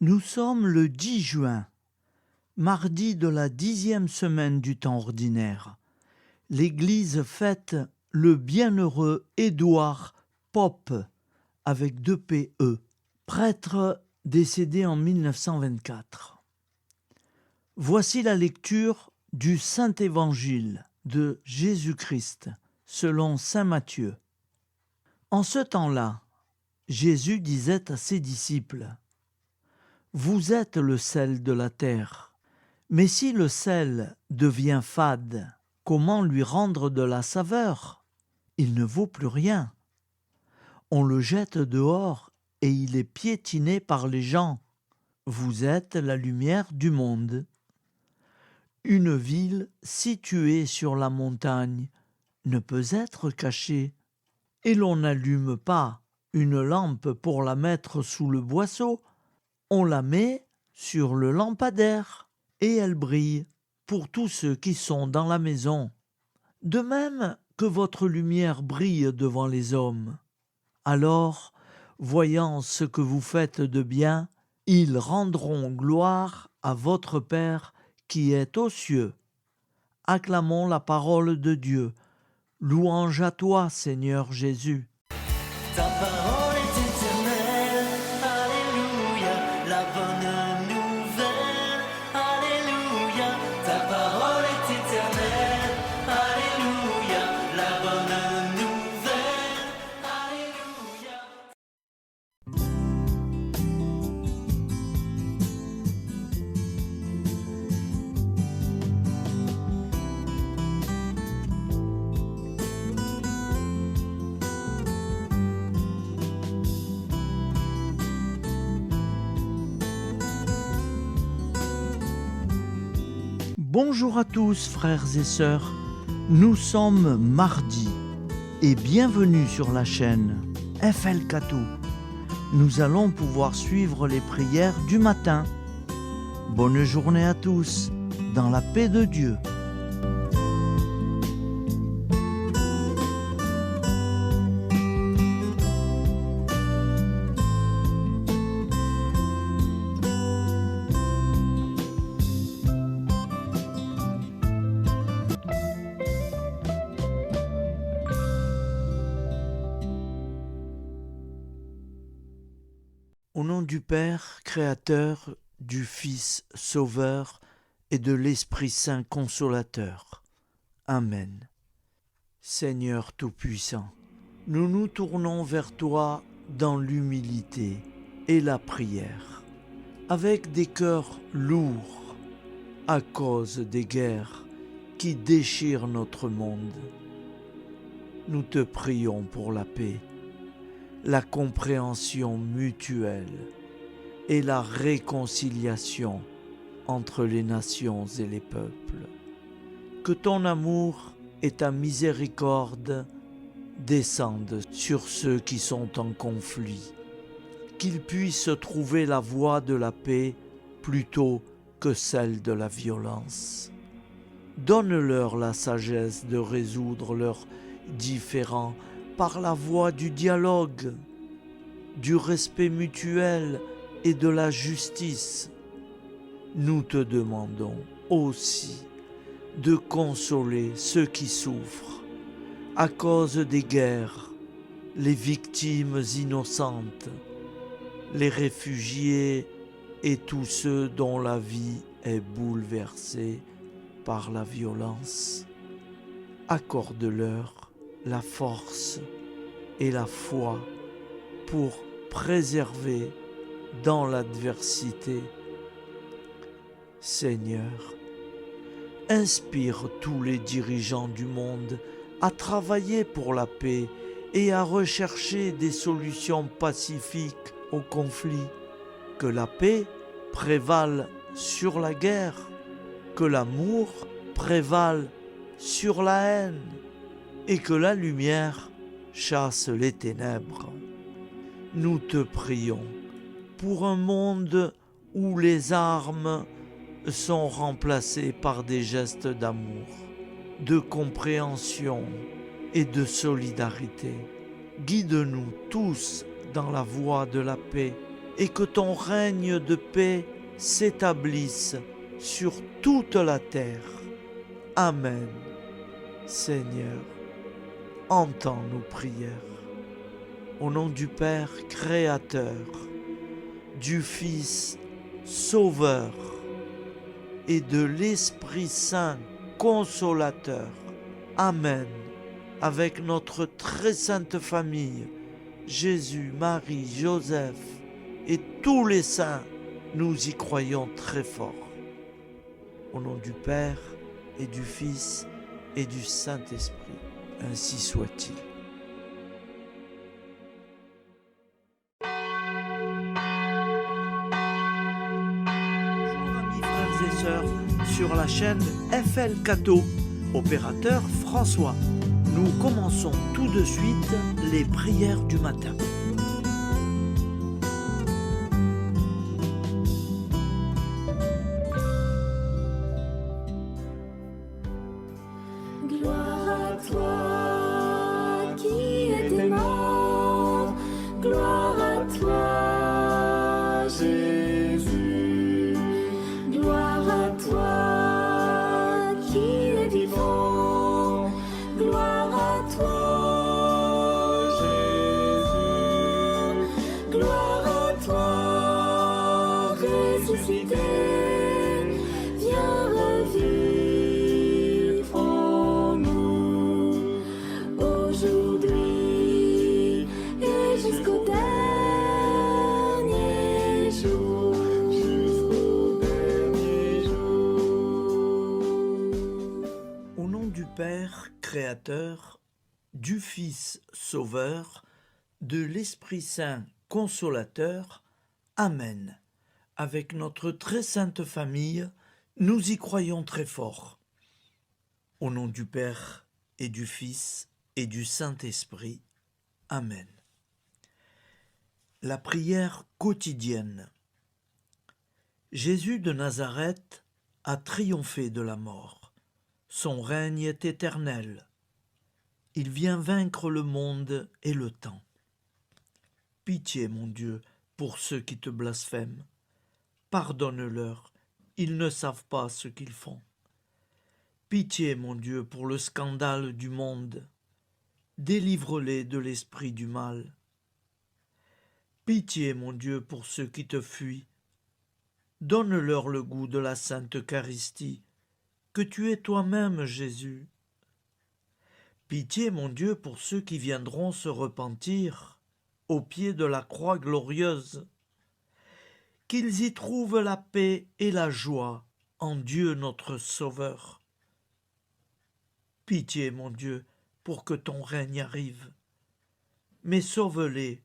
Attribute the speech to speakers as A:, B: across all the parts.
A: Nous sommes le 10 juin, mardi de la 10e semaine du temps ordinaire. L'Église fête le bienheureux Édouard Pope, avec 2 PE, prêtre décédé en 1924. Voici la lecture du Saint-Évangile de Jésus-Christ, selon saint Matthieu. En ce temps-là, Jésus disait à ses disciples : « Vous êtes le sel de la terre. Mais si le sel devient fade, comment lui rendre de la saveur ? Il ne vaut plus rien. On le jette dehors et il est piétiné par les gens. Vous êtes la lumière du monde. Une ville située sur la montagne ne peut être cachée. Et l'on n'allume pas une lampe pour la mettre sous le boisseau. On la met sur le lampadaire et elle brille pour tous ceux qui sont dans la maison. De même que votre lumière brille devant les hommes. Alors, voyant ce que vous faites de bien, ils rendront gloire à votre Père qui est aux cieux. Acclamons la parole de Dieu. Louange à toi, Seigneur Jésus.
B: Ta parole est éternelle, alléluia, la bonne nouvelle, alléluia. Ta parole est éternelle, alléluia, la bonne nouvelle, alléluia.
A: Bonjour à tous, frères et sœurs. Nous sommes mardi et bienvenue sur la chaîne FL Cathou. Nous allons pouvoir suivre les prières du matin. Bonne journée à tous, dans la paix de Dieu. Au nom du Père, Créateur, du Fils, Sauveur et de l'Esprit Saint Consolateur. Amen. Seigneur Tout-Puissant, nous nous tournons vers toi dans l'humilité et la prière, avec des cœurs lourds à cause des guerres qui déchirent notre monde. Nous te prions pour la paix, la compréhension mutuelle et la réconciliation entre les nations et les peuples. Que ton amour et ta miséricorde descendent sur ceux qui sont en conflit, qu'ils puissent trouver la voie de la paix plutôt que celle de la violence. Donne-leur la sagesse de résoudre leurs différends par la voie du dialogue, du respect mutuel et de la justice. Nous te demandons aussi de consoler ceux qui souffrent à cause des guerres, les victimes innocentes, les réfugiés et tous ceux dont la vie est bouleversée par la violence. Accorde-leur la force et la foi pour préserver dans l'adversité. Seigneur, inspire tous les dirigeants du monde à travailler pour la paix et à rechercher des solutions pacifiques aux conflits. Que la paix prévale sur la guerre, que l'amour prévale sur la haine, et que la lumière chasse les ténèbres. Nous te prions pour un monde où les armes sont remplacées par des gestes d'amour, de compréhension et de solidarité. Guide-nous tous dans la voie de la paix et que ton règne de paix s'établisse sur toute la terre. Amen. Seigneur, entends nos prières. Au nom du Père Créateur, du Fils Sauveur et de l'Esprit Saint Consolateur. Amen. Avec notre très sainte famille, Jésus, Marie, Joseph et tous les saints, nous y croyons très fort. Au nom du Père et du Fils et du Saint-Esprit, ainsi soit-il. Bonjour amis frères et sœurs sur la chaîne FL Cato, opérateur François. Nous commençons tout de suite les prières du matin.
C: Gloire à toi qui étais mort, gloire à toi Jésus, gloire à toi qui es vivant, gloire à toi Jésus, gloire à toi ressuscité, viens revivre.
A: Père Créateur, du Fils Sauveur, de l'Esprit Saint Consolateur. Amen. Avec notre très sainte famille, nous y croyons très fort. Au nom du Père et du Fils et du Saint-Esprit. Amen. La prière quotidienne. Jésus de Nazareth a triomphé de la mort. Son règne est éternel. Il vient vaincre le monde et le temps. Pitié, mon Dieu, pour ceux qui te blasphèment. Pardonne-leur, ils ne savent pas ce qu'ils font. Pitié, mon Dieu, pour le scandale du monde. Délivre-les de l'esprit du mal. Pitié, mon Dieu, pour ceux qui te fuient. Donne-leur le goût de la sainte Eucharistie, que tu es toi-même, Jésus. Pitié, mon Dieu, pour ceux qui viendront se repentir au pied de la croix glorieuse, qu'ils y trouvent la paix et la joie en Dieu notre Sauveur. Pitié, mon Dieu, pour que ton règne arrive. Mais sauve-les,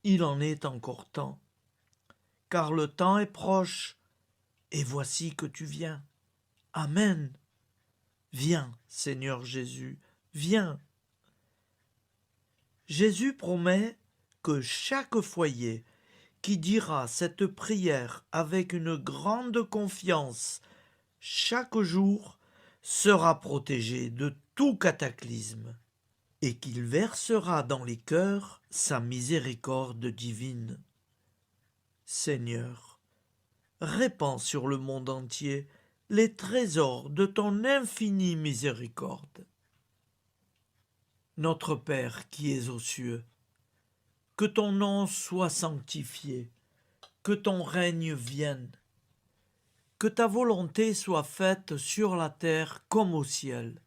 A: il en est encore temps, car le temps est proche, et voici que tu viens. Amen. Viens, Seigneur Jésus, viens. Jésus promet que chaque foyer qui dira cette prière avec une grande confiance chaque jour sera protégé de tout cataclysme et qu'il versera dans les cœurs sa miséricorde divine. Seigneur, répands sur le monde entier les trésors de ton infinie miséricorde. Notre Père qui es aux cieux, que ton nom soit sanctifié, que ton règne vienne, que ta volonté soit faite sur la terre comme au ciel.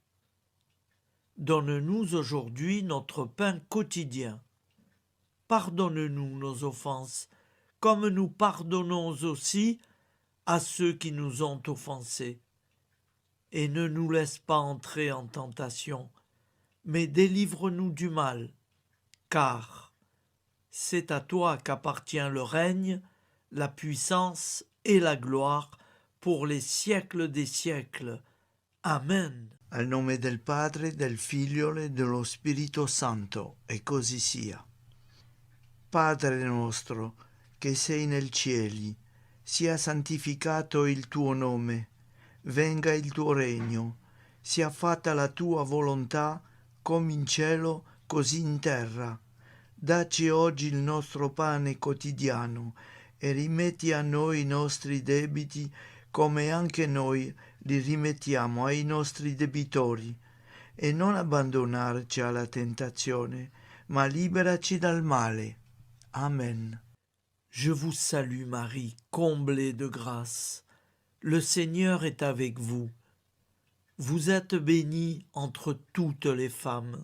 A: Donne-nous aujourd'hui notre pain quotidien. Pardonne-nous nos offenses, comme nous pardonnons aussi à ceux qui nous ont offensés. Et ne nous laisse pas entrer en tentation, mais délivre-nous du mal, car c'est à toi qu'appartient le règne, la puissance et la gloire pour les siècles des siècles. Amen. Al nome del Padre, del Figlio e dello Spirito Santo, e così sia. Padre nostro, che sei nel cieli, sia santificato il tuo nome, venga il tuo regno, sia fatta la tua volontà come in cielo, così in terra. Dacci oggi il nostro pane quotidiano e rimetti a noi i nostri debiti come anche noi li rimettiamo ai nostri debitori. E non abbandonarci alla tentazione, ma liberaci dal male. Amen. Je vous salue Marie, comblée de grâce. Le Seigneur est avec vous. Vous êtes bénie entre toutes les femmes,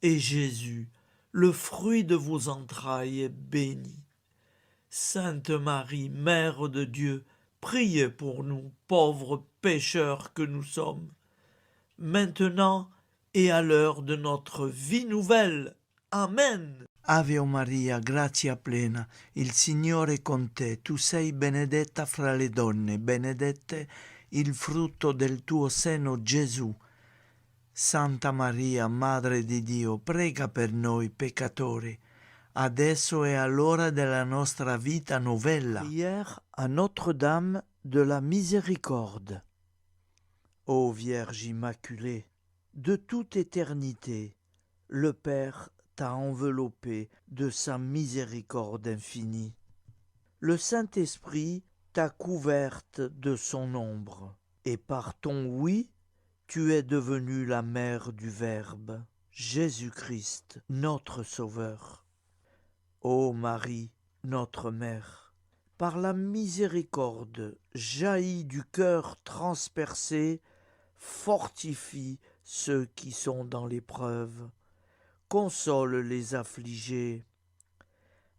A: et Jésus, le fruit de vos entrailles, est béni. Sainte Marie, Mère de Dieu, priez pour nous, pauvres pécheurs que nous sommes, maintenant et à l'heure de notre vie nouvelle. Amen. Ave Maria, grazia plena, il Signore è con te, tu sei benedetta fra le donne, benedetto il frutto del tuo seno, Gesù. Santa Maria, Madre di Dio, prega per noi peccatori, adesso e all'ora della nostra vita novella. Prière à Notre-Dame de la Miséricorde. Ô Vierge Immaculée, de toute éternité, le Père t'a enveloppé de sa miséricorde infinie. Le Saint-Esprit t'a couverte de son ombre, et par ton oui, tu es devenue la mère du Verbe, Jésus-Christ, notre Sauveur. Ô Marie, notre Mère, par la miséricorde jaillie du cœur transpercé, fortifie ceux qui sont dans l'épreuve, console les affligés,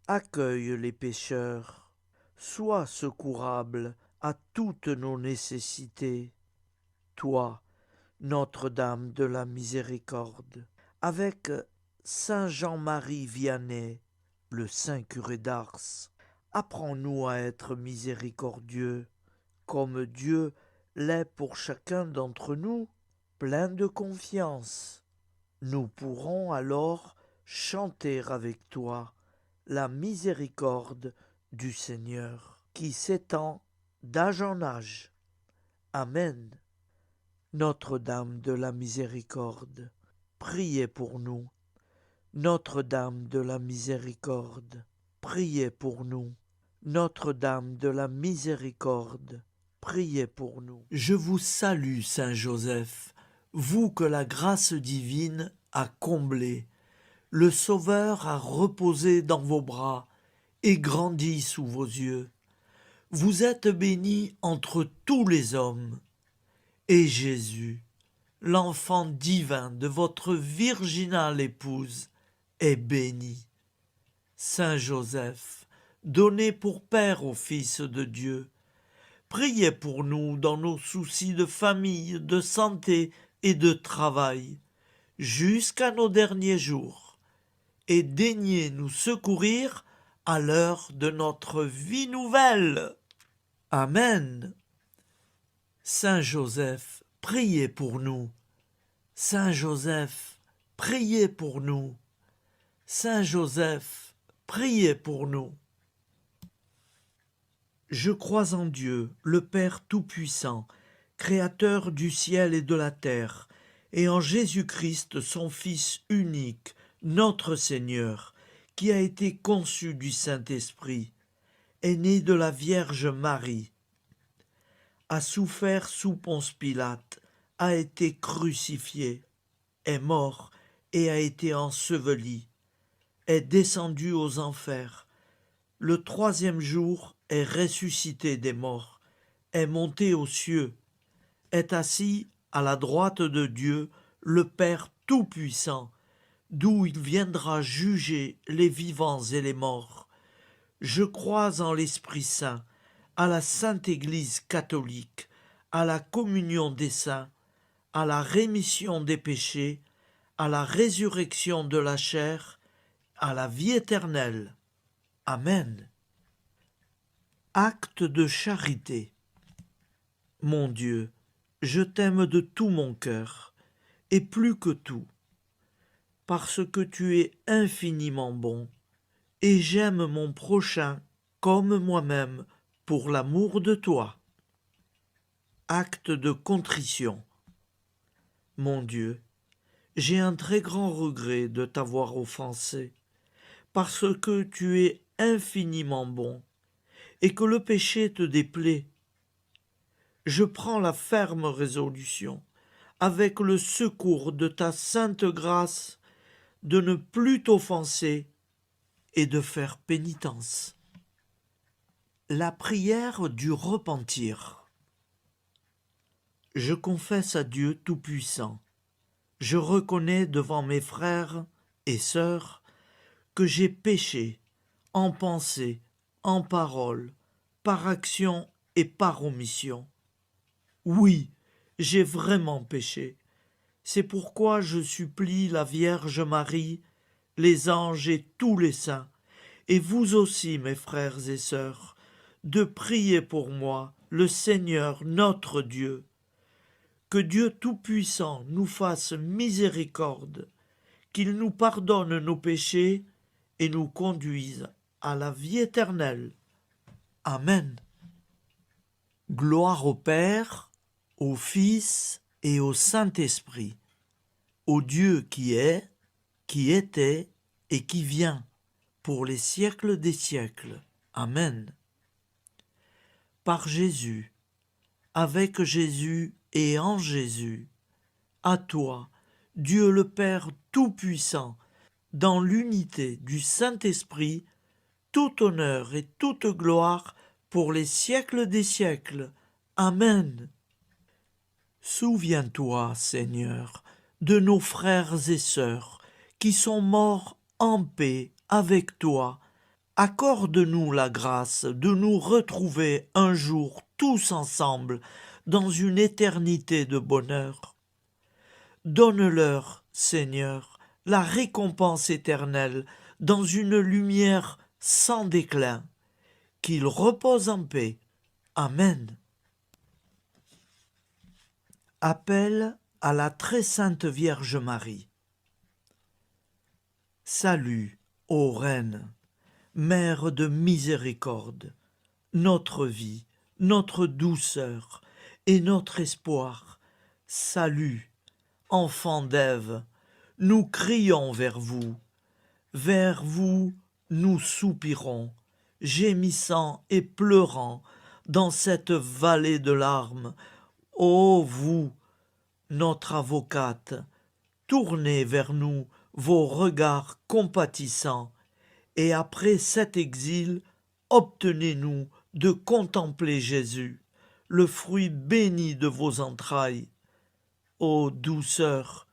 A: accueille les pécheurs, sois secourable à toutes nos nécessités. Toi, Notre-Dame de la Miséricorde, avec Saint Jean-Marie Vianney, le Saint curé d'Ars, apprends-nous à être miséricordieux, comme Dieu l'est pour chacun d'entre nous, plein de confiance. Nous pourrons alors chanter avec toi la miséricorde du Seigneur, qui s'étend d'âge en âge. Amen. Notre-Dame de la Miséricorde, priez pour nous. Notre-Dame de la Miséricorde, priez pour nous. Notre-Dame de la Miséricorde, priez pour nous. Je vous salue, Saint Joseph, vous que la grâce divine a comblé. Le Sauveur a reposé dans vos bras et grandi sous vos yeux. Vous êtes béni entre tous les hommes. Et Jésus, l'enfant divin de votre virginale épouse, est béni. Saint Joseph, donné pour Père au Fils de Dieu, priez pour nous dans nos soucis de famille, de santé et de travail, jusqu'à nos derniers jours, et daignez nous secourir à l'heure de notre vie nouvelle. Amen. Saint Joseph, priez pour nous. Saint Joseph, priez pour nous. Saint Joseph, priez pour nous. Je crois en Dieu, le Père Tout-Puissant, Créateur du ciel et de la terre, et en Jésus-Christ, son Fils unique, notre Seigneur, qui a été conçu du Saint-Esprit, est né de la Vierge Marie, a souffert sous Ponce Pilate, a été crucifié, est mort et a été enseveli, est descendu aux enfers, le troisième jour est ressuscité des morts, est monté aux cieux, est assis à la droite de Dieu, le Père Tout-Puissant, d'où il viendra juger les vivants et les morts. Je crois en l'Esprit Saint, à la Sainte Église catholique, à la communion des saints, à la rémission des péchés, à la résurrection de la chair, à la vie éternelle. Amen. Acte de charité. Mon Dieu, je t'aime de tout mon cœur, et plus que tout, parce que tu es infiniment bon, et j'aime mon prochain comme moi-même pour l'amour de toi. Acte de contrition. Mon Dieu, j'ai un très grand regret de t'avoir offensé. parce que tu es infiniment bon et que le péché te déplaît. Je prends la ferme résolution, avec le secours de ta sainte grâce, de ne plus t'offenser et de faire pénitence. La prière du repentir. Je confesse à Dieu Tout-Puissant. Je reconnais devant mes frères et sœurs que j'ai péché en pensée, en parole, par action et par omission. Oui, j'ai vraiment péché. C'est pourquoi je supplie la Vierge Marie, les anges et tous les saints, et vous aussi, mes frères et sœurs, de prier pour moi, le Seigneur notre Dieu. Que Dieu Tout-Puissant nous fasse miséricorde, qu'il nous pardonne nos péchés et nous conduise à la vie éternelle. Amen. Gloire au Père, au Fils et au Saint-Esprit, au Dieu qui est, qui était et qui vient, pour les siècles des siècles. Amen. Par Jésus, avec Jésus et en Jésus, à toi, Dieu le Père Tout-Puissant, dans l'unité du Saint-Esprit, tout honneur et toute gloire pour les siècles des siècles. Amen. Souviens-toi, Seigneur, de nos frères et sœurs qui sont morts en paix avec toi. Accorde-nous la grâce de nous retrouver un jour tous ensemble dans une éternité de bonheur. Donne-leur, Seigneur, la récompense éternelle dans une lumière sans déclin. Qu'ils reposent en paix. Amen. Appel à la très sainte Vierge Marie. Salut, ô Reine, Mère de miséricorde, notre vie, notre douceur et notre espoir. Salut, enfant d'Ève, nous crions vers vous nous soupirons, gémissant et pleurant dans cette vallée de larmes. Ô vous, notre avocate, tournez vers nous vos regards compatissants, et après cet exil, obtenez-nous de contempler Jésus, le fruit béni de vos entrailles. Ô douceur,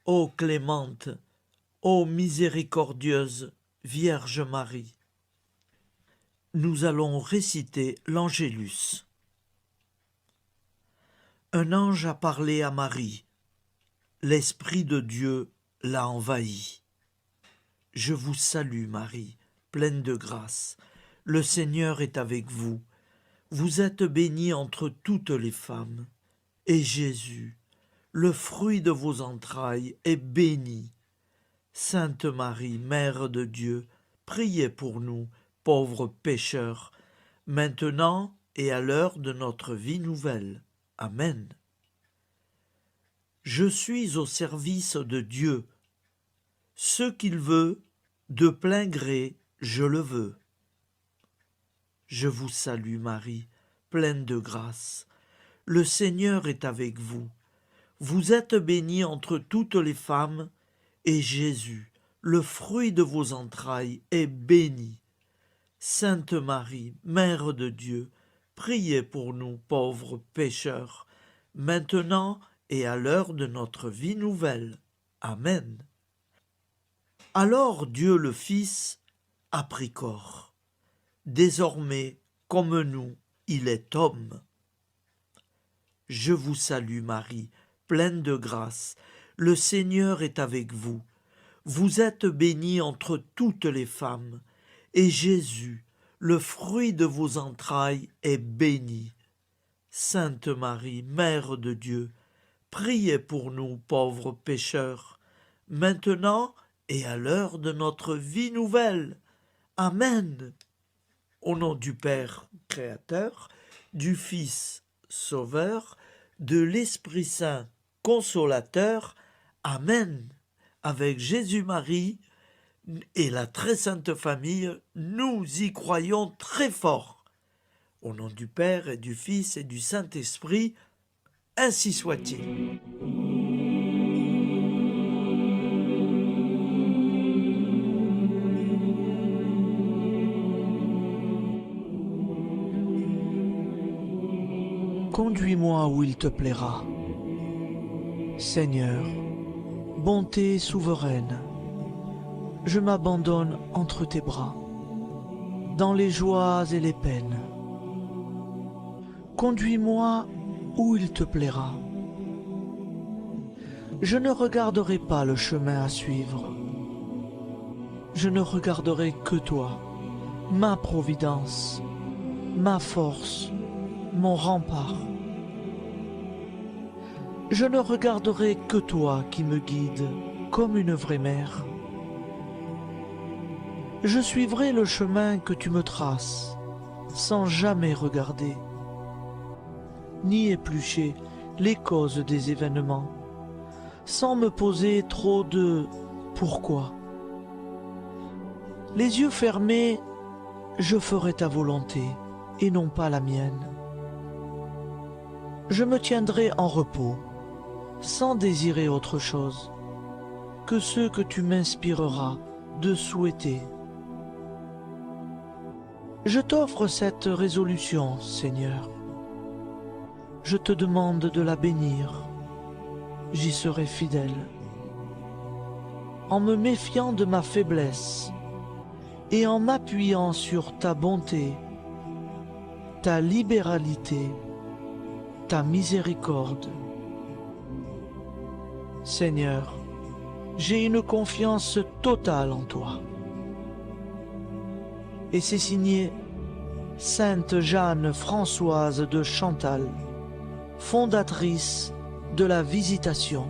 A: ô clémente, ô miséricordieuse Vierge Marie. Nous allons réciter l'Angélus. Un ange a parlé à Marie. L'Esprit de Dieu l'a envahie. Je vous salue, Marie, pleine de grâce. Le Seigneur est avec vous. Vous êtes bénie entre toutes les femmes. Et Jésus, le fruit de vos entrailles, est béni. Sainte Marie, Mère de Dieu, priez pour nous, pauvres pécheurs, maintenant et à l'heure de notre vie nouvelle. Amen. Je suis au service de Dieu. Ce qu'il veut, de plein gré, je le veux. Je vous salue, Marie, pleine de grâce. Le Seigneur est avec vous. Vous êtes bénie entre toutes les femmes, et Jésus, le fruit de vos entrailles, est béni. Sainte Marie, Mère de Dieu, priez pour nous pauvres pécheurs, maintenant et à l'heure de notre vie nouvelle. Amen. Alors Dieu le Fils a pris corps. Désormais, comme nous, il est homme. Je vous salue Marie, pleine de grâce. Le Seigneur est avec vous. Vous êtes bénie entre toutes les femmes, et Jésus, le fruit de vos entrailles, est béni. Sainte Marie, Mère de Dieu, priez pour nous pauvres pécheurs, maintenant et à l'heure de notre vie nouvelle. Amen. Au nom du Père Créateur, du Fils Sauveur, de l'Esprit Saint Consolateur. Amen. Avec Jésus-Marie, et la très sainte famille, nous y croyons très fort. Au nom du Père et du Fils et du Saint-Esprit, ainsi soit-il. Conduis-moi où il te plaira. Seigneur, bonté souveraine, je m'abandonne entre tes bras, dans les joies et les peines. Conduis-moi où il te plaira. Je ne regarderai pas le chemin à suivre. Je ne regarderai que toi, ma providence, ma force, mon rempart. Je ne regarderai que toi qui me guides comme une vraie mère. Je suivrai le chemin que tu me traces, sans jamais regarder, ni éplucher les causes des événements, sans me poser trop de pourquoi. Les yeux fermés, je ferai ta volonté et non pas la mienne. Je me tiendrai en repos, sans désirer autre chose que ce que tu m'inspireras de souhaiter. Je t'offre cette résolution, Seigneur. Je te demande de la bénir. J'y serai fidèle. En me méfiant de ma faiblesse et en m'appuyant sur ta bonté, ta libéralité, ta miséricorde. Seigneur, j'ai une confiance totale en toi. Et c'est signé Sainte Jeanne Françoise de Chantal, fondatrice de la Visitation.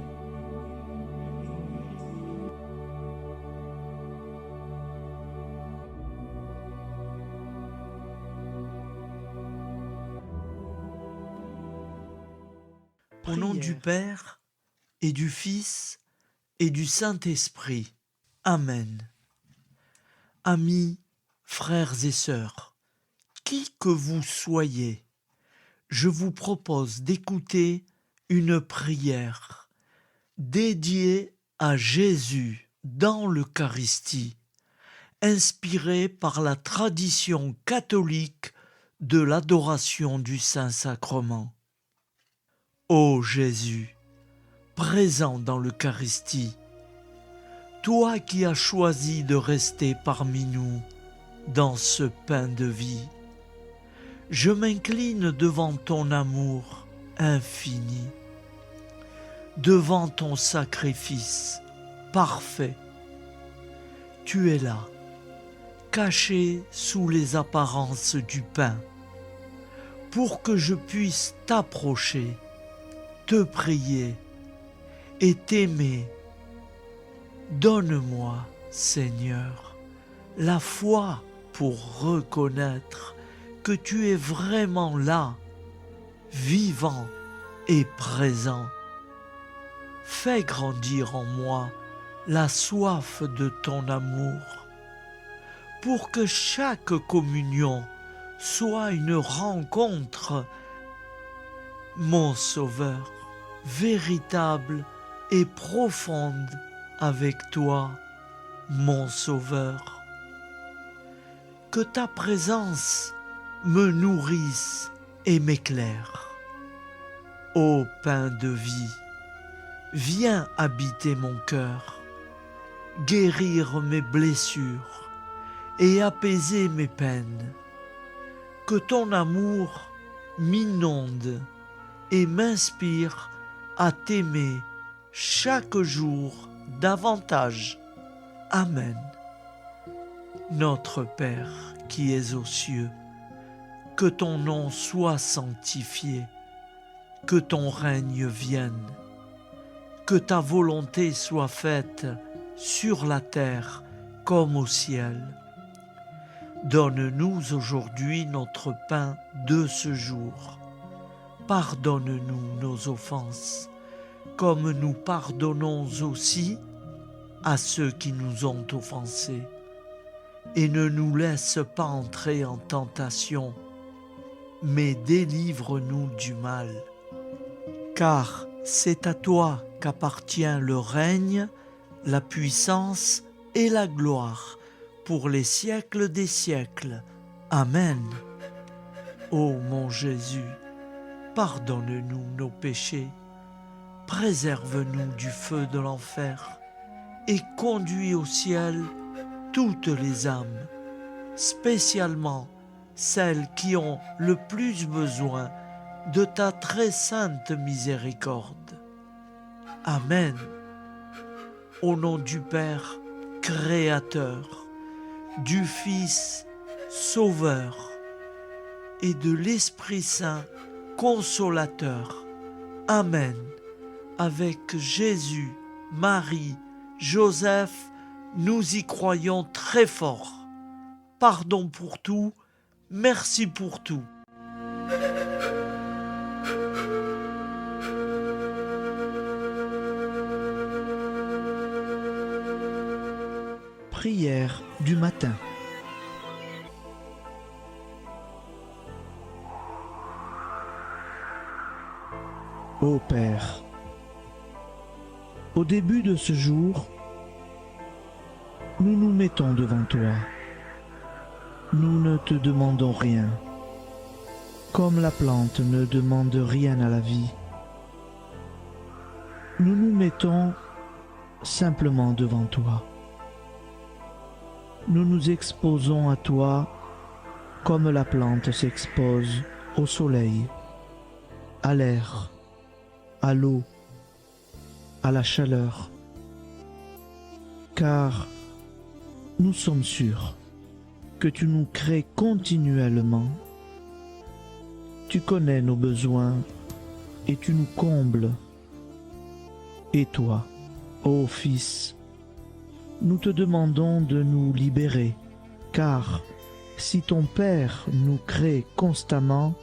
A: Au nom du Père et du Fils et du Saint-Esprit. Amen. Amis, frères et sœurs, qui que vous soyez, je vous propose d'écouter une prière dédiée à Jésus dans l'Eucharistie, inspirée par la tradition catholique de l'adoration du Saint-Sacrement. Ô Jésus, présent dans l'Eucharistie, toi qui as choisi de rester parmi nous dans ce pain de vie, je m'incline devant ton amour infini, devant ton sacrifice parfait. Tu es là, caché sous les apparences du pain, pour que je puisse t'approcher, te prier et t'aimer. Donne-moi, Seigneur, la foi pour reconnaître que tu es vraiment là, vivant et présent. Fais grandir en moi la soif de ton amour, pour que chaque communion soit une rencontre, mon Sauveur, véritable et profonde avec toi, mon Sauveur. Que ta présence me nourrisse et m'éclaire. Ô pain de vie, viens habiter mon cœur, guérir mes blessures et apaiser mes peines. Que ton amour m'inonde et m'inspire à t'aimer chaque jour davantage. Amen. Notre Père qui es aux cieux, que ton nom soit sanctifié, que ton règne vienne, que ta volonté soit faite sur la terre comme au ciel. Donne-nous aujourd'hui notre pain de ce jour. Pardonne-nous nos offenses, comme nous pardonnons aussi à ceux qui nous ont offensés, et ne nous laisse pas entrer en tentation, mais délivre-nous du mal. Car c'est à toi qu'appartient le règne, la puissance et la gloire pour les siècles des siècles. Amen. Ô mon Jésus, pardonne-nous nos péchés, préserve-nous du feu de l'enfer et conduis au ciel toutes les âmes, spécialement celles qui ont le plus besoin de ta très sainte miséricorde. Amen. Au nom du Père Créateur, du Fils Sauveur et de l'Esprit Saint Consolateur. Amen. Avec Jésus, Marie, Joseph, nous y croyons très fort. Pardon pour tout, merci pour tout. Prière du matin. Ô Père, au début de ce jour, nous nous mettons devant toi. Nous ne te demandons rien, comme la plante ne demande rien à la vie. Nous nous mettons simplement devant toi. Nous nous exposons à toi comme la plante s'expose au soleil, à l'air, à l'eau, à la chaleur. Car nous sommes sûrs que tu nous crées continuellement. Tu connais nos besoins et tu nous combles. Et toi, ô Fils, nous te demandons de nous libérer, car si ton Père nous crée constamment,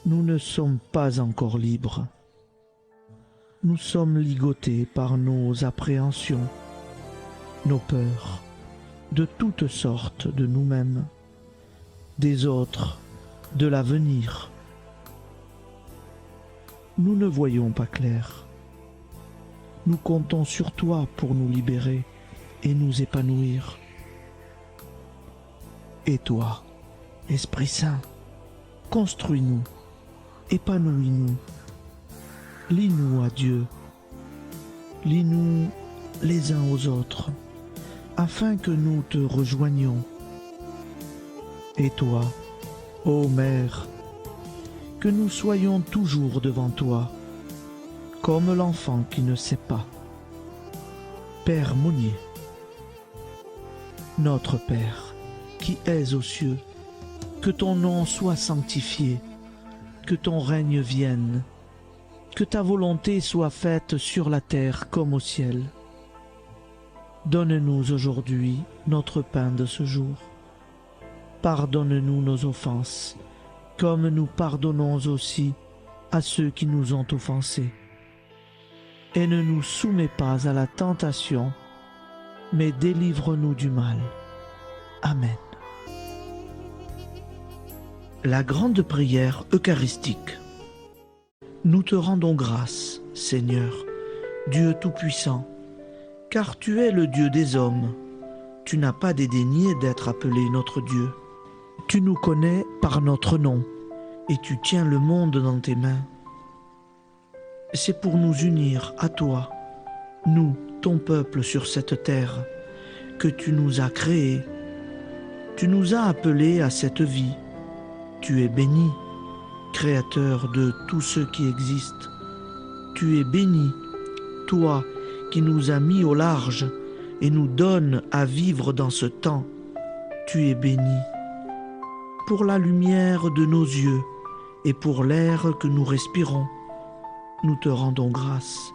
A: nous ne sommes pas encore libres. Nous sommes ligotés par nos appréhensions, nos peurs, de toutes sortes de nous-mêmes, des autres, de l'avenir. Nous ne voyons pas clair. Nous comptons sur toi pour nous libérer et nous épanouir. Et toi, Esprit Saint, construis-nous, épanouis-nous, lie-nous à Dieu, lie-nous les uns aux autres, afin que nous te rejoignions. Et toi, ô Mère, que nous soyons toujours devant toi, comme l'enfant qui ne sait pas. Père Monnier, notre Père, qui es aux cieux, que ton nom soit sanctifié, que ton règne vienne, que ta volonté soit faite sur la terre comme au ciel. Donne-nous aujourd'hui notre pain de ce jour. Pardonne-nous nos offenses, comme nous pardonnons aussi à ceux qui nous ont offensés. Et ne nous soumets pas à la tentation, mais délivre-nous du mal. Amen. La grande prière eucharistique. Nous te rendons grâce, Seigneur, Dieu Tout-Puissant, car tu es le Dieu des hommes. Tu n'as pas dédaigné d'être appelé notre Dieu. Tu nous connais par notre nom, et tu tiens le monde dans tes mains. C'est pour nous unir à toi, nous, ton peuple sur cette terre, que tu nous as créés. Tu nous as appelés à cette vie. Tu es béni, Créateur de tous ceux qui existent. Tu es béni, toi qui nous as mis au large et nous donnes à vivre dans ce temps. Tu es béni. Pour la lumière de nos yeux et pour l'air que nous respirons, nous te rendons grâce.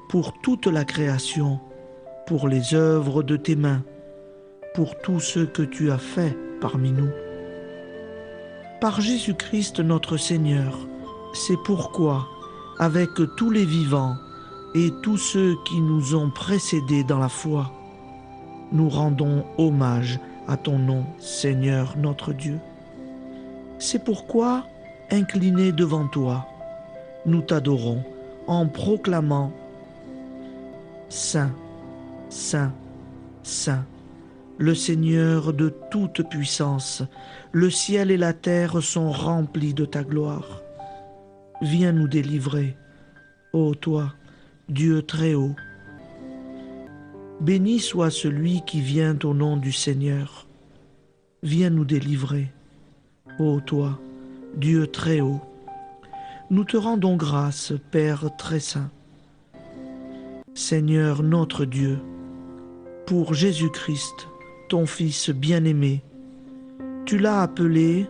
A: Pour toute la création, pour les œuvres de tes mains, pour tout ce que tu as fait parmi nous. Par Jésus-Christ notre Seigneur, c'est pourquoi, avec tous les vivants, et tous ceux qui nous ont précédés dans la foi. Nous rendons hommage à ton nom, Seigneur notre Dieu. C'est pourquoi, inclinés devant toi, nous t'adorons en proclamant « Saint, Saint, Saint, le Seigneur de toute puissance, le ciel et la terre sont remplis de ta gloire. Viens nous délivrer, ô toi, Dieu très haut. Béni soit celui qui vient au nom du Seigneur. Viens nous délivrer, ô toi, Dieu très haut. Nous te rendons grâce, Père très saint. Seigneur notre Dieu, pour Jésus-Christ, ton Fils bien-aimé, tu l'as appelé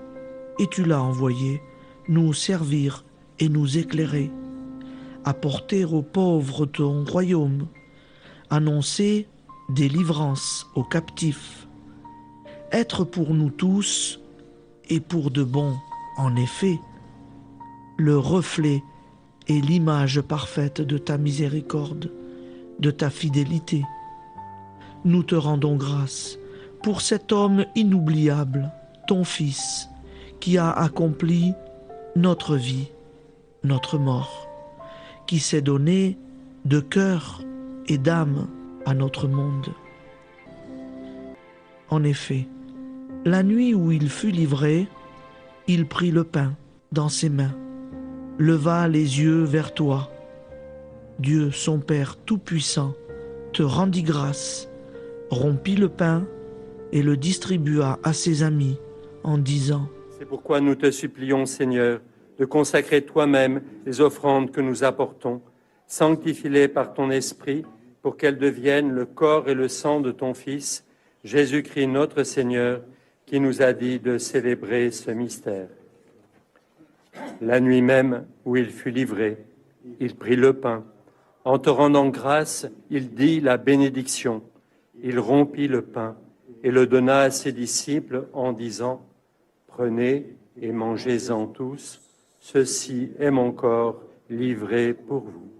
A: et tu l'as envoyé nous servir et nous éclairer, apporter aux pauvres ton royaume, annoncer délivrance aux captifs, être pour nous tous et pour de bon, en effet, le reflet et l'image parfaite de ta miséricorde, de ta fidélité. Nous te rendons grâce pour cet homme inoubliable, ton Fils, qui a accompli notre vie, notre mort, qui s'est donné de cœur et d'âme à notre monde. En effet, la nuit où il fut livré, il prit le pain dans ses mains, leva les yeux vers toi. Dieu, son Père Tout-Puissant, te rendit grâce, rompit le pain et le distribua à ses amis en disant :
D: C'est pourquoi nous te supplions, Seigneur, de consacrer toi-même les offrandes que nous apportons, sanctifie-les par ton Esprit, pour qu'elles deviennent le corps et le sang de ton Fils, Jésus-Christ notre Seigneur, qui nous a dit de célébrer ce mystère. La nuit même où il fut livré, il prit le pain. En te rendant grâce, il dit la bénédiction. Il rompit le pain et le donna à ses disciples en disant : Prenez et mangez-en tous, ceci est mon corps livré pour vous.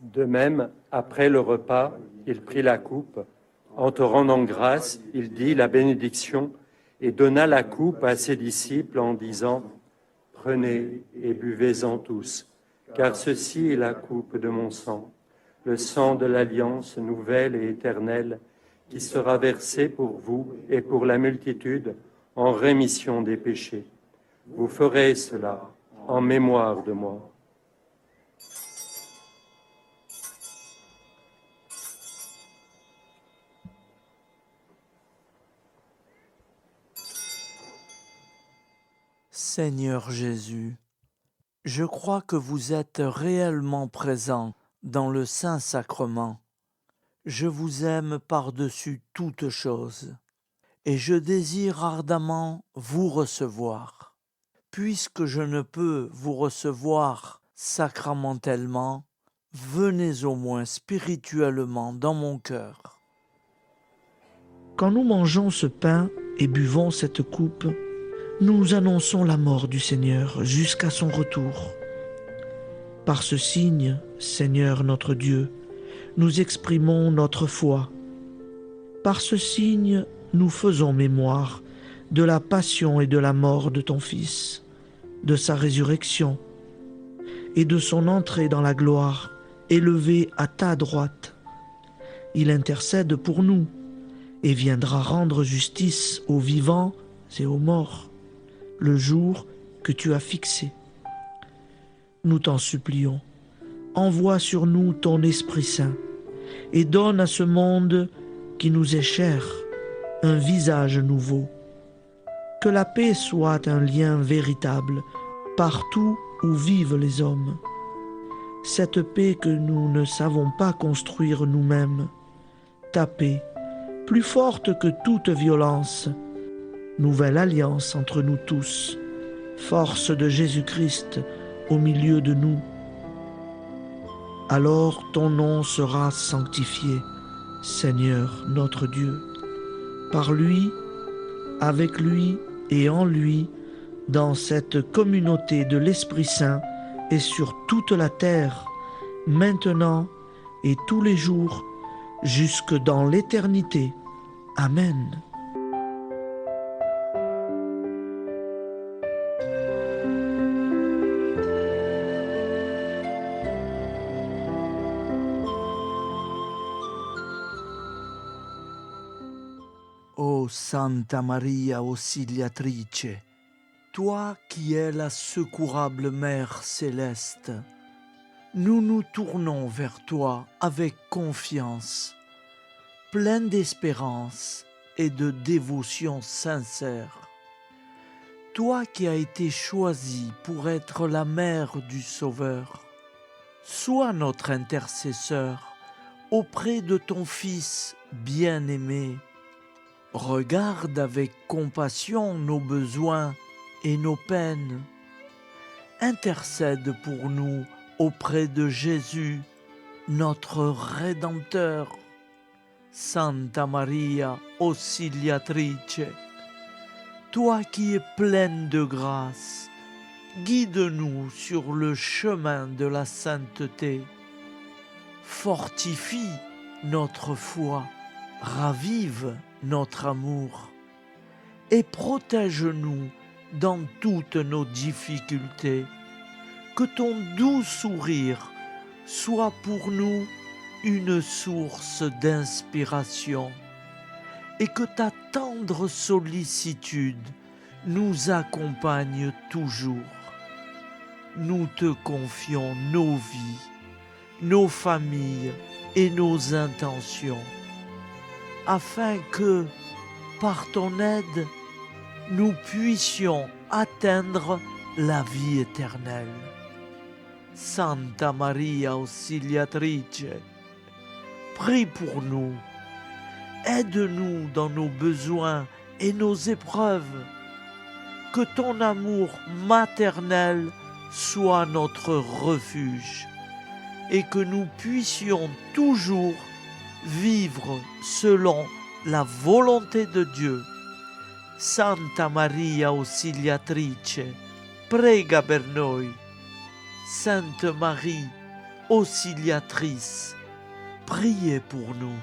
D: De même, après le repas, il prit la coupe. En te rendant grâce, il dit la bénédiction et donna la coupe à ses disciples en disant : Prenez et buvez-en tous, car ceci est la coupe de mon sang, le sang de l'alliance nouvelle et éternelle, qui sera versé pour vous et pour la multitude en rémission des péchés. Vous ferez cela en mémoire de moi.
A: Seigneur Jésus, je crois que vous êtes réellement présent dans le Saint-Sacrement. Je vous aime par-dessus toute chose et je désire ardemment vous recevoir. Puisque je ne peux vous recevoir sacramentellement, venez au moins spirituellement dans mon cœur. Quand nous mangeons ce pain et buvons cette coupe, nous annonçons la mort du Seigneur jusqu'à son retour. Par ce signe, Seigneur notre Dieu, nous exprimons notre foi. Par ce signe, nous faisons mémoire de la passion et de la mort de ton Fils, de sa résurrection et de son entrée dans la gloire, élevé à ta droite. Il intercède pour nous et viendra rendre justice aux vivants et aux morts, le jour que tu as fixé. Nous t'en supplions, envoie sur nous ton Esprit Saint et donne à ce monde qui nous est cher un visage nouveau. Que la paix soit un lien véritable partout où vivent les hommes. Cette paix que nous ne savons pas construire nous-mêmes, ta paix, plus forte que toute violence, nouvelle alliance entre nous tous, force de Jésus-Christ au milieu de nous. Alors ton nom sera sanctifié, Seigneur notre Dieu, par lui, avec lui et en lui, dans cette communauté de l'Esprit Saint et sur toute la terre, maintenant et tous les jours, jusque dans l'éternité. Amen. Ô Santa Maria Auxiliatrice, toi qui es la secourable Mère céleste, nous nous tournons vers toi avec confiance, plein d'espérance et de dévotion sincère. Toi qui as été choisie pour être la mère du Sauveur, sois notre intercesseur auprès de ton Fils bien-aimé. Regarde avec compassion nos besoins et nos peines. Intercède pour nous auprès de Jésus, notre Rédempteur. Santa Maria Auxiliatrice, toi qui es pleine de grâce, guide-nous sur le chemin de la sainteté. Fortifie notre foi, ravive notre amour et protège-nous dans toutes nos difficultés. Que ton doux sourire soit pour nous une source d'inspiration et que ta tendre sollicitude nous accompagne toujours. Nous te confions nos vies, nos familles et nos intentions, afin que, par ton aide, nous puissions atteindre la vie éternelle. Santa Maria Auxiliatrice, prie pour nous, aide-nous dans nos besoins et nos épreuves, que ton amour maternel soit notre refuge et que nous puissions toujours vivre selon la volonté de Dieu. Santa Maria Auxiliatrice, prega per noi. Sainte Marie, Auxiliatrice, priez pour nous.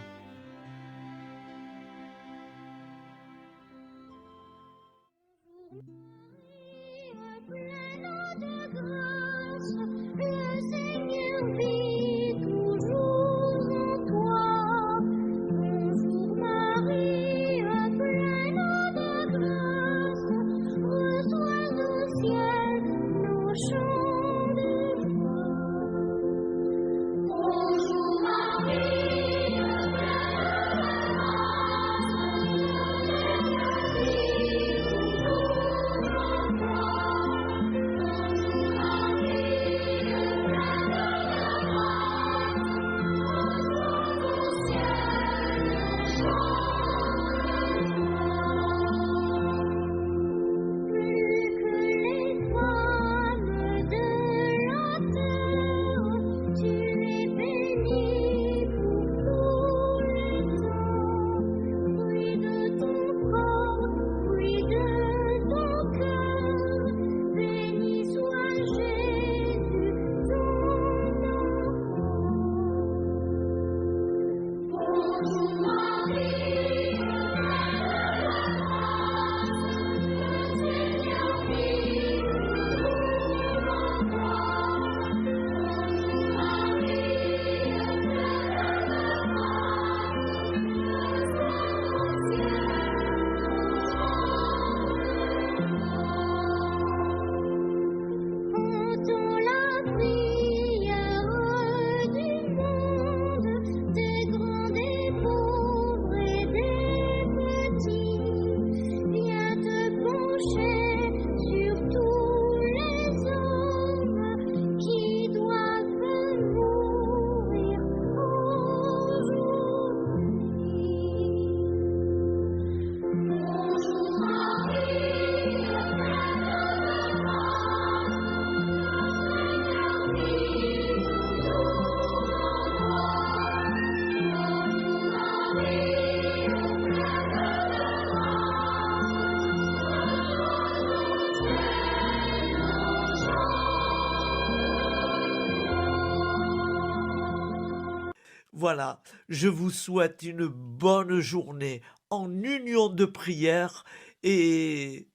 A: Voilà, je vous souhaite une bonne journée en union de prière et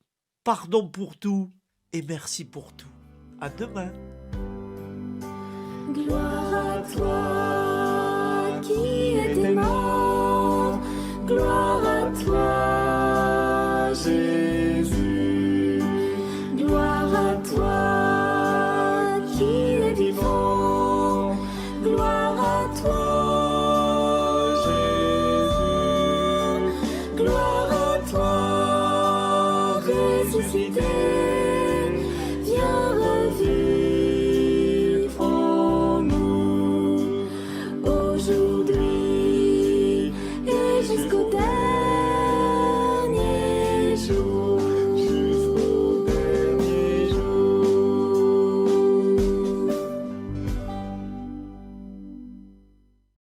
A: pardon pour tout et merci pour tout. À demain.
C: Gloire à toi qui es mort, gloire à toi Jésus, gloire à toi qui es vivant.